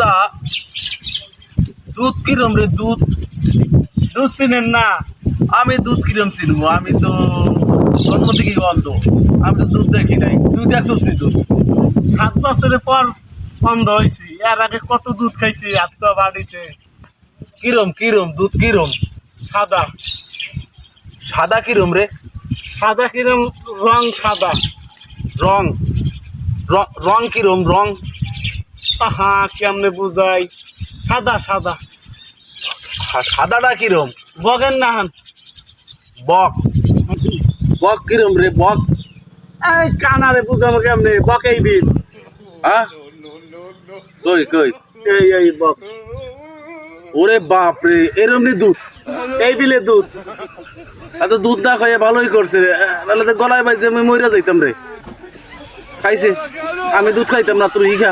সাদা দুধ কিরম রে? দুধ দুধ চিনেন না? আমি দুধ কিরম চিনবো? আমি তো জন্ম থেকেই অন্ধ, আমি তো দুধ দেখি নাই। তুই দেখছিস নি দুধ? 7 বছরের পর অন্ধ হয়েছি, এর আগে কত দুধ খাইছি আত্মা বাড়িতে। কিরম কিরম দুধ কিরম? সাদা। সাদা কিরম রে? সাদা কিরম? রং সাদা। রং রং কিরম? রং আহা কেমনে বুঝাই? সাদা সাদা। সাদাটা কিরম? বগেন না হান। বক বক কিরম রে? বক এই কানারে বুঝাবো কেমনে? বকেই বিল। হ্যাঁ কই কই? এই বক। ওরে বাপ রে, এরম নি দুধ? এই বিলে দুধ। এত দুধ না খাইয়ে ভালোই করছে রে, তাহলে তো গলায় বাইছে আমি মইরা যাইতাম রে। খাইছে, আমি দুধ খাইতাম না, তুই খা।